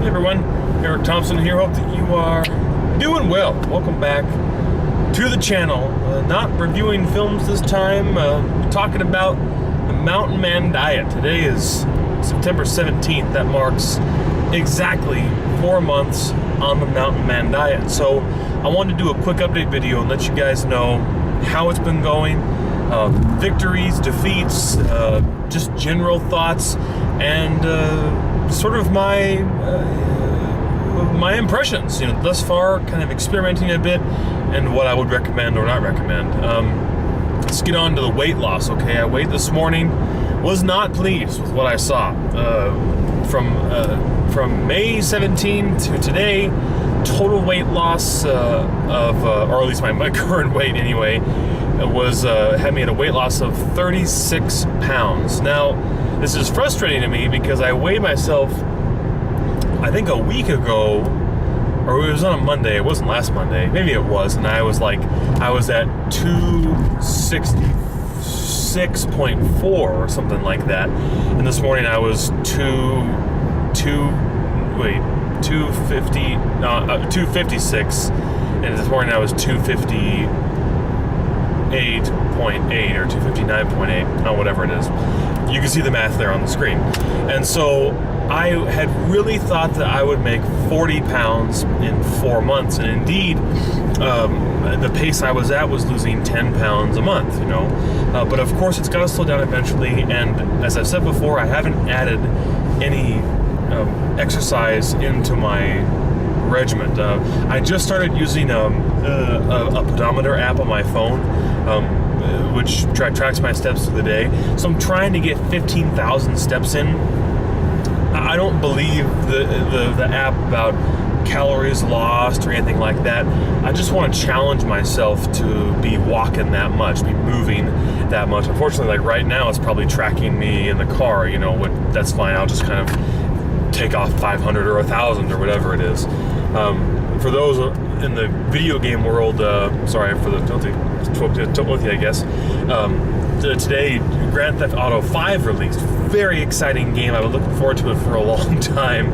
Hey everyone, Eric Thompson here. Hope that you are doing well. Welcome back to the channel. Not reviewing films this time, talking about the Mountain Man diet. Today is September 17th. That marks exactly 4 months on the Mountain Man diet. So I wanted to do a quick update video and let you guys know how it's been going, victories, defeats, just general thoughts, and sort of my impressions, thus far, kind of experimenting a bit, and what I would recommend or not recommend. Let's get on to the weight loss, okay? I weighed this morning, was not pleased with what I saw. From May 17 to today, total weight loss or at least my current weight anyway, had me at a weight loss of 36 pounds. Now, this is frustrating to me because I weighed myself, I think a week ago, or it was on a Monday. It wasn't last Monday. Maybe it was. And I was at 266.4 or something like that. And this morning I was 256. And this morning I was 258.8 or 259.8, whatever it is. You can see the math there on the screen. And so I had really thought that I would make 40 pounds in 4 months. And indeed, the pace I was at was losing 10 pounds a month, But of course, it's got to slow down eventually. And as I've said before, I haven't added any exercise into my regimen. I just started using a pedometer app on my phone, which tracks my steps through the day. So I'm trying to get 15,000 steps in. I don't believe the app about calories lost or anything like that. I just want to challenge myself to be walking that much, be moving that much. Unfortunately, like right now, it's probably tracking me in the car. That's fine. I'll just kind of take off 500 or 1,000 or whatever it is. For those in the video game world, sorry for the tilty, I guess. Today, Grand Theft Auto 5 released. Very exciting game. I've been looking forward to it for a long time.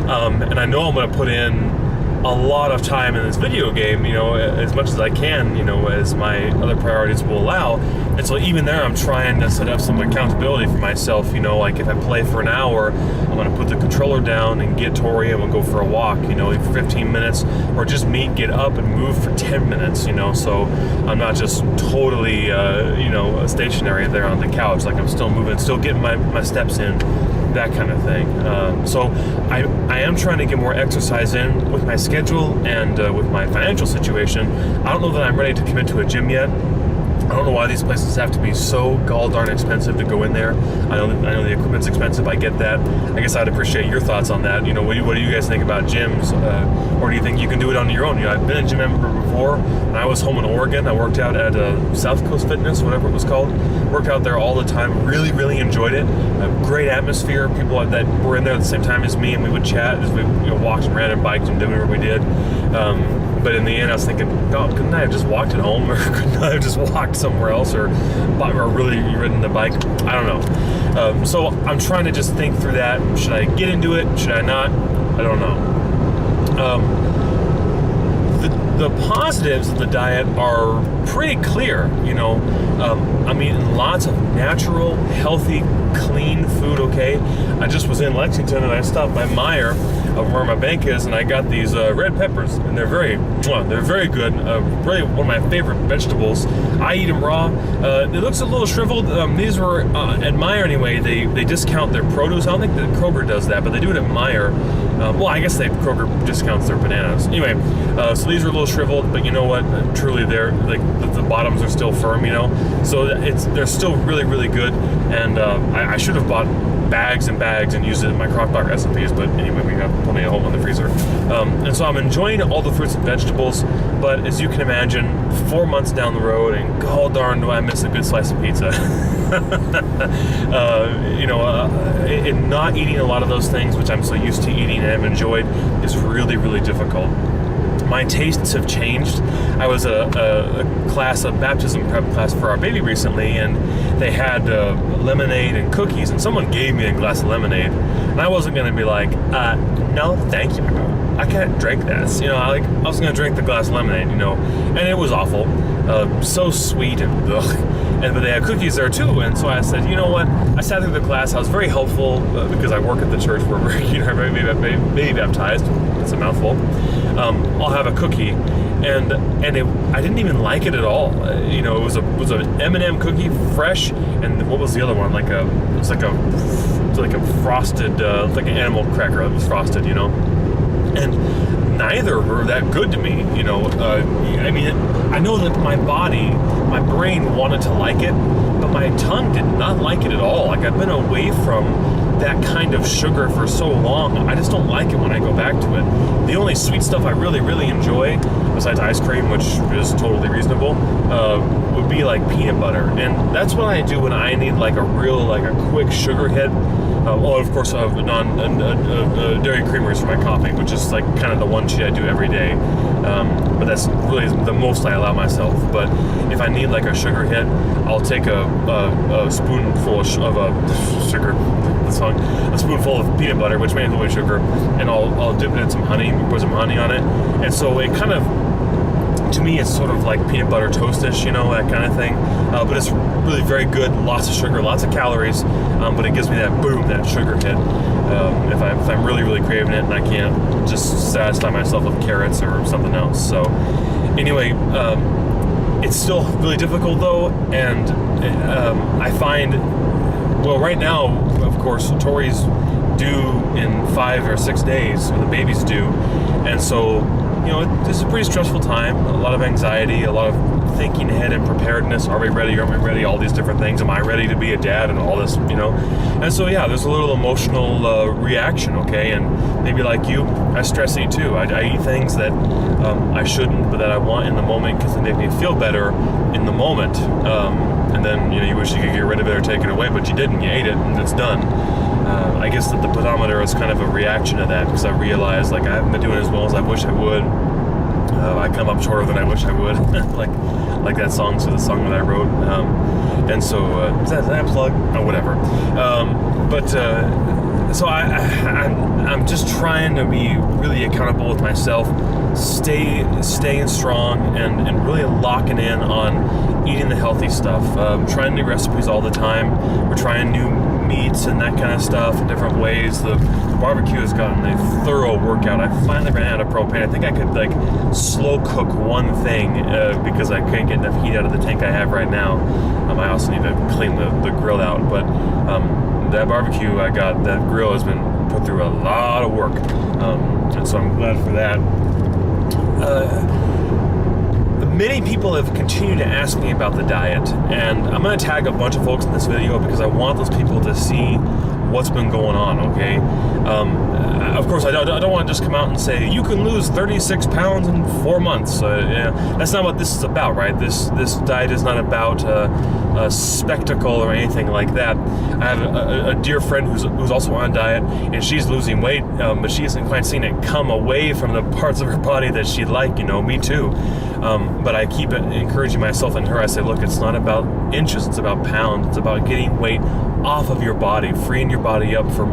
And I know I'm going to put in a lot of time in this video game, as much as I can, as my other priorities will allow. And so even there, I'm trying to set up some accountability for myself, like if I play for an hour, I'm going to put the controller down and get Tori and we'll go for a walk, for 15 minutes, or just get up and move for 10 minutes, so I'm not just totally, stationary there on the couch. Like I'm still moving, still getting my steps in, that kind of thing. So I am trying to get more exercise in with my schedule and with my financial situation. I don't know that I'm ready to commit to a gym yet. I don't know why these places have to be so gall darn expensive to go in there. I know the equipment's expensive. I get that. I guess I'd appreciate your thoughts on that. What do you guys think about gyms? Or do you think you can do it on your own? I've been a gym member before. When I was home in Oregon, I worked out at South Coast Fitness, whatever it was called. Worked out there all the time. Really, really enjoyed it. A great atmosphere. People that were in there at the same time as me, and we would chat as we walked and ran and biked and did whatever we did. But in the end, I was thinking, God, couldn't I have just walked at home, or couldn't I have just walked somewhere else, or really ridden the bike? I don't know. So I'm trying to just think through that. Should I get into it? Should I not? I don't know. The positives of the diet are pretty clear. I'm eating lots of natural, healthy, clean food. Okay, I just was in Lexington and I stopped by Meijer, where my bank is, and I got these red peppers, and they're very good. Really one of my favorite vegetables. I eat them raw. It looks a little shriveled. These were at Meijer anyway. They discount their produce. I don't think that Kroger does that, but they do it at Meijer. Well, I guess Kroger discounts their bananas. Anyway, so these are a little shriveled, but you know what? Truly, they're like the bottoms are still firm. So they're still really, really good. And I should have bought bags and bags and used it in my crockpot recipes, but anyway, we have plenty of home in the freezer. And so I'm enjoying all the fruits and vegetables, but as you can imagine, 4 months down the road, and god darn do I miss a good slice of pizza. Not eating a lot of those things, which I'm so used to eating and have enjoyed, is really, really difficult. my tastes have changed. I was a baptism prep class for our baby recently, and they had lemonade and cookies, and someone gave me a glass of lemonade, and I wasn't going to be like, no, thank you. I can't drink this. I was going to drink the glass of lemonade, and it was awful. So sweet and ugh. But they had cookies there too, and so I said, you know what? I sat through the class. I was very helpful because I work at the church where we're baby baptized. It's a mouthful. I'll have a cookie, and I didn't even like it at all. It was an M&M cookie, fresh, and what was the other one? Like a frosted, like an animal cracker that was frosted, and neither were that good to me. I know that my brain wanted to like it, but my tongue did not like it at all. Like, I've been away from that kind of sugar for so long. I just don't like it when I go back to it. The only sweet stuff I really, really enjoy, besides ice cream, which is totally reasonable, would be like peanut butter. And that's what I do when I need like a quick sugar hit. Of course, dairy creamers for my coffee, which is like kind of the one cheat I do every day. But that's really the most I allow myself. But if I need like a sugar hit, I'll take a spoonful of sugar. A spoonful of peanut butter, which may include sugar, and I'll dip it in some honey, put some honey on it, and so it kind of, to me, it's sort of like peanut butter toast-ish, that kind of thing. But it's really very good, lots of sugar, lots of calories, but it gives me that boom, that sugar hit. If I'm really, really craving it and I can't just satisfy myself with carrots or something else. So anyway, it's still really difficult though, and I find, well, right now, of course, Tori's due in 5 or 6 days, or the baby's due, and so, it's a pretty stressful time, a lot of anxiety, a lot of thinking ahead and preparedness. Are we ready? Aren't we ready? All these different things. Am I ready to be a dad? And all this, And so, yeah, there's a little emotional reaction, okay? And maybe like you, I stress eat too. I eat things that I shouldn't, but that I want in the moment because they make me feel better in the moment. And then, you wish you could get rid of it or take it away, but you didn't. You ate it, and it's done. I guess that the pedometer is kind of a reaction to that, because I realized, like, I haven't been doing as well as I wish I would. I come up shorter than I wish I would, like that song, so the song that I wrote. And so, is that a plug? Oh, whatever. So I'm just trying to be really accountable with myself, staying strong, and really locking in on eating the healthy stuff. Trying new recipes all the time. We're trying new meats and that kind of stuff in different ways. The barbecue has gotten a thorough workout. I finally ran out of propane. I think I could slow cook one thing because I couldn't get enough heat out of the tank I have right now. I also need to clean the grill out, but that barbecue I got, that grill has been put through a lot of work, and so I'm glad for that. Many people have continued to ask me about the diet, and I'm going to tag a bunch of folks in this video because I want those people to see what's been going on, okay? Of course, I don't want to just come out and say, you can lose 36 pounds in 4 months. That's not what this is about, right? This diet is not about a spectacle or anything like that. I have a dear friend who's also on a diet, and she's losing weight, but she hasn't quite seen it come away from the parts of her body that she'd like, me too. But I keep encouraging myself and her. I say, look, it's not about inches, it's about pounds. It's about getting weight off of your body, freeing your body up for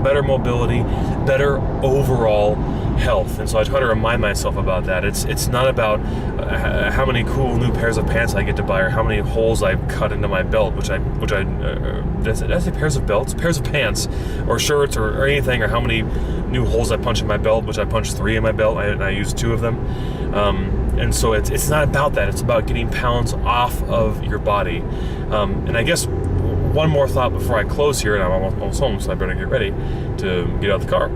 better mobility, better overall health. And so I try to remind myself about that. It's not about how many cool new pairs of pants I get to buy, or how many holes I've cut into my belt, which I did I say pairs of belts? Pairs of pants, or shirts, or anything, or how many new holes I punch in my belt, which I punched 3 in my belt, and I used 2 of them. And so it's not about that. It's about getting pounds off of your body. And I guess one more thought before I close here, and I'm almost home, so I better get ready to get out of the car.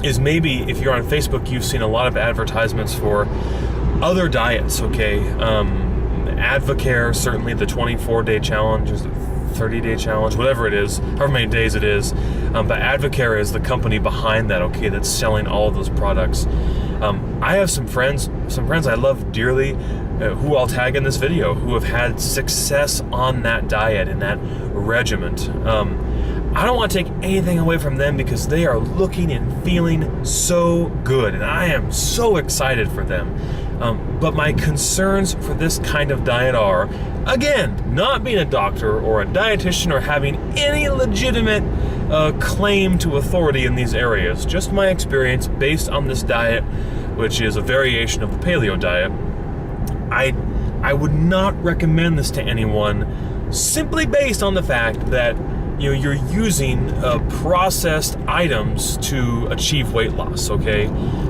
Is maybe if you're on Facebook, you've seen a lot of advertisements for other diets, okay? Advocare, certainly the 24-day challenge, or the 30-day challenge, whatever it is, however many days it is. But Advocare is the company behind that, okay, that's selling all of those products. I have some friends I love dearly, who I'll tag in this video, who have had success on that diet and that regiment. I don't want to take anything away from them because they are looking and feeling so good, and I am so excited for them. But my concerns for this kind of diet are, again, not being a doctor or a dietitian or having any legitimate claim to authority in these areas. Just my experience based on this diet, which is a variation of the paleo diet. I would not recommend this to anyone simply based on the fact that you're using processed items to achieve weight loss, okay?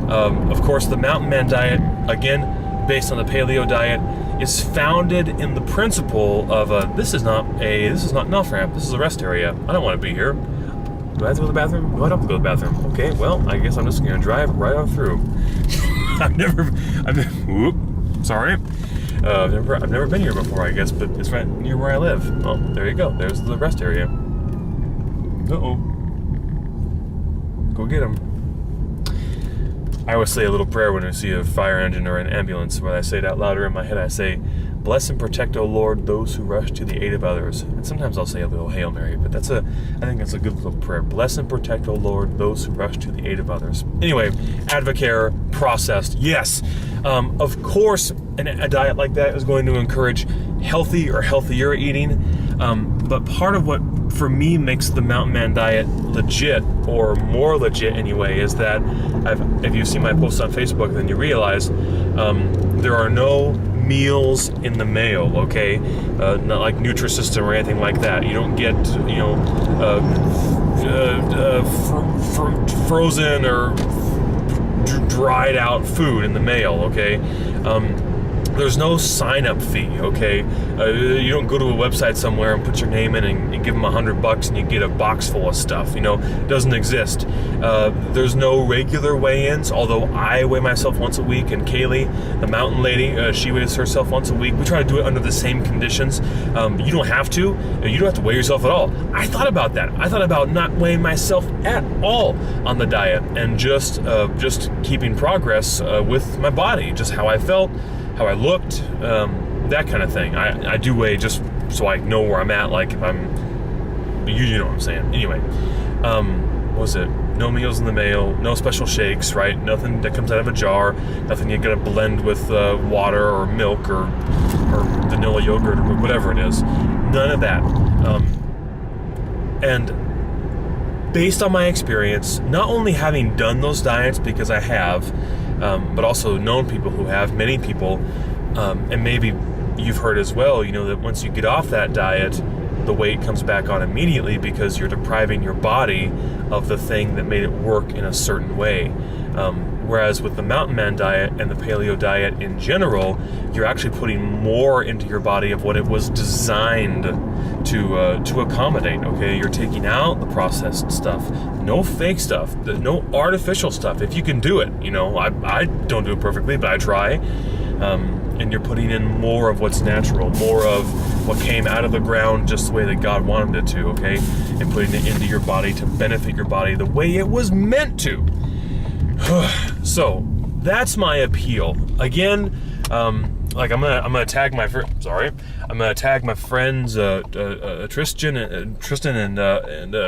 Of course, the Mountain Man diet, again, based on the paleo diet, is founded in the principle of this is not an off-ramp, this is a rest area. I don't want to be here. Do I have to go to the bathroom? No, I don't have to go to the bathroom. Okay, well, I guess I'm just going to drive right on through. Sorry. I've never been here before, I guess, but it's right near where I live. Oh, there you go. There's the rest area. Uh-oh. Go get him. I always say a little prayer when I see a fire engine or an ambulance. When I say it out louder in my head, I say, "Bless and protect, O Lord, those who rush to the aid of others." And sometimes I'll say a little Hail Mary, but I think that's a good little prayer. Bless and protect, O Lord, those who rush to the aid of others. Anyway, Advocare, processed, yes. Of course, a diet like that is going to encourage healthy or healthier eating. But part of what, for me, makes the Mountain Man diet legit, or more legit anyway, is that if you've seen my posts on Facebook, then you realize there are no meals in the mail, okay? Not like Nutrisystem or anything like that. You don't get, frozen or dried out food in the mail, okay? There's no sign-up fee, okay? You don't go to a website somewhere and put your name in and give them $100 and you get a box full of stuff. It doesn't exist. There's no regular weigh-ins, although I weigh myself once a week, and Kaylee, the mountain lady, she weighs herself once a week. We try to do it under the same conditions. You don't have to. You don't have to weigh yourself at all. I thought about that. I thought about not weighing myself at all on the diet and just keeping progress with my body, just how I felt, how I looked, that kind of thing. I do weigh just so I know where I'm at, like if I'm, you know what I'm saying. Anyway, what was it? No meals in the mail, no special shakes, right? Nothing that comes out of a jar, nothing you gotta blend with water or milk or vanilla yogurt or whatever it is. None of that. And based on my experience, not only having done those diets, because I have, but also known people who have, many people, and maybe you've heard as well, that once you get off that diet, the weight comes back on immediately because you're depriving your body of the thing that made it work in a certain way. Whereas with the Mountain Man diet and the paleo diet in general, you're actually putting more into your body of what it was designed to accommodate, okay? You're taking out the processed stuff, no fake stuff, no artificial stuff, if you can do it. I don't do it perfectly, but I try. And you're putting in more of what's natural, more of what came out of the ground just the way that God wanted it to, okay? And putting it into your body to benefit your body the way it was meant to. So that's my appeal. Again, I'm gonna tag my friends Tristan and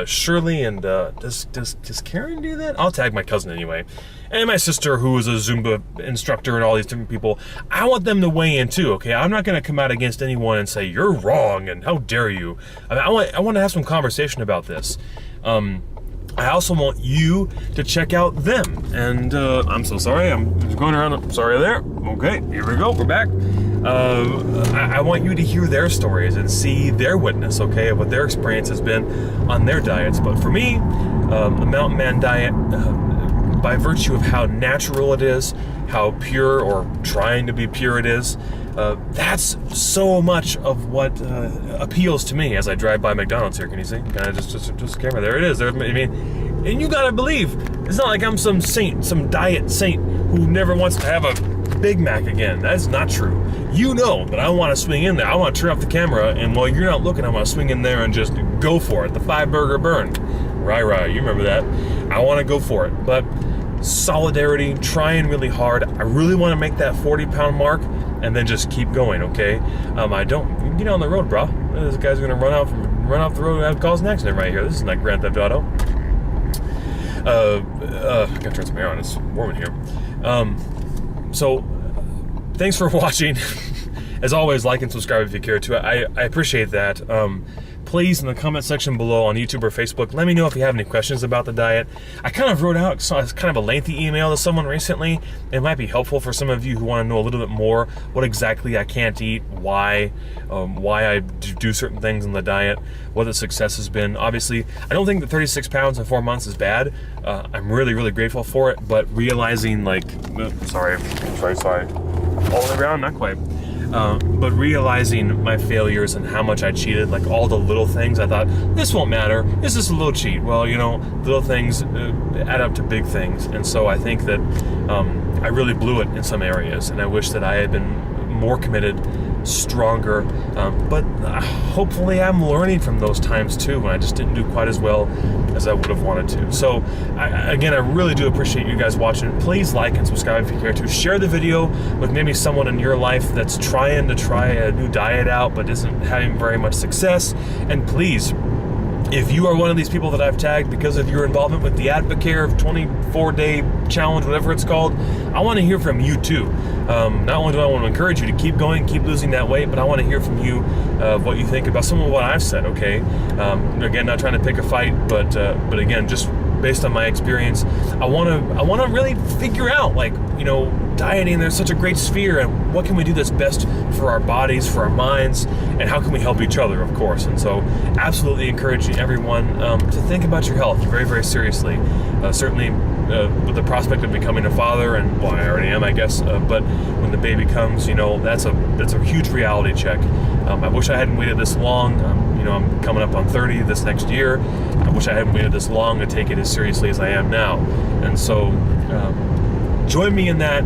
Shirley, and does Karen do that? I'll tag my cousin anyway, and my sister, who is a Zumba instructor, and all these different people. I want them to weigh in too, okay? I'm not gonna come out against anyone and say you're wrong and how dare you. I want to have some conversation about this. I also want you to check out them. And I'm so sorry, I'm going around. Sorry there. Okay, here we go. We're back. I want you to hear their stories and see their witness, okay, of what their experience has been on their diets. But for me, the Mountain Man diet, by virtue of how natural it is, how pure or trying to be pure it is, that's so much of what appeals to me as I drive by McDonald's here. Can you see? Kind of just camera. There it is. And you gotta believe, it's not like I'm some saint, some diet saint who never wants to have a Big Mac again. That's not true. You know that I want to swing in there. I want to turn off the camera, and while you're not looking, I want to swing in there and just go for it. The 5-burger burn. Right. You remember that. I want to go for it. But solidarity, trying really hard. I really want to make that 40-pound mark and then just keep going, okay? You can get on the road, bro. This guy's going to run out from run off the road and have cause an accident right here. This is not Grand Theft Auto. I gotta turn some air on. It's warm in here. So, thanks for watching. As always, like and subscribe if you care to. I appreciate that. Please, in the comment section below on YouTube or Facebook, let me know if you have any questions about the diet. I kind of wrote out kind of a lengthy email to someone recently. It might be helpful for some of you who want to know a little bit more what exactly I can't eat, why I do certain things in the diet, what the success has been. Obviously, I don't think that 36 pounds in 4 months is bad. I'm really, really grateful for it, but realizing like, sorry, all the way around, not quite. But realizing my failures and how much I cheated, like all the little things, I thought, this won't matter, it's just a little cheat. Well, you know, little things add up to big things. And so I think that I really blew it in some areas, and I wish that I had been more committed, stronger, but hopefully I'm learning from those times too, when I just didn't do quite as well as I would have wanted to. So again, I really do appreciate you guys watching. Please like and subscribe if you care to. Share the video with maybe someone in your life that's trying a new diet out but isn't having very much success. And please, if you are one of these people that I've tagged because of your involvement with the Advocare 24-day challenge, whatever it's called, I want to hear from you too. Not only do I want to encourage you to keep going, keep losing that weight, but I want to hear from you what you think about some of what I've said, okay? Again, not trying to pick a fight, but again, just based on my experience, I want to really figure out, like, you know, dieting, there's such a great sphere, and what can we do that's best for our bodies, for our minds, and how can we help each other, of course. And so absolutely encouraging everyone to think about your health very, very seriously. Certainly with the prospect of becoming a father, and well, I already am, I guess, but when the baby comes, you know, that's a huge reality check. I wish I hadn't waited this long. You know, I'm coming up on 30 this next year. I wish I hadn't waited this long to take it as seriously as I am now. And so join me in that.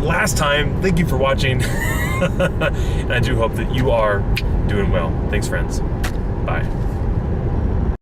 Last time, thank you for watching. And I do hope that you are doing well. Thanks, friends. Bye.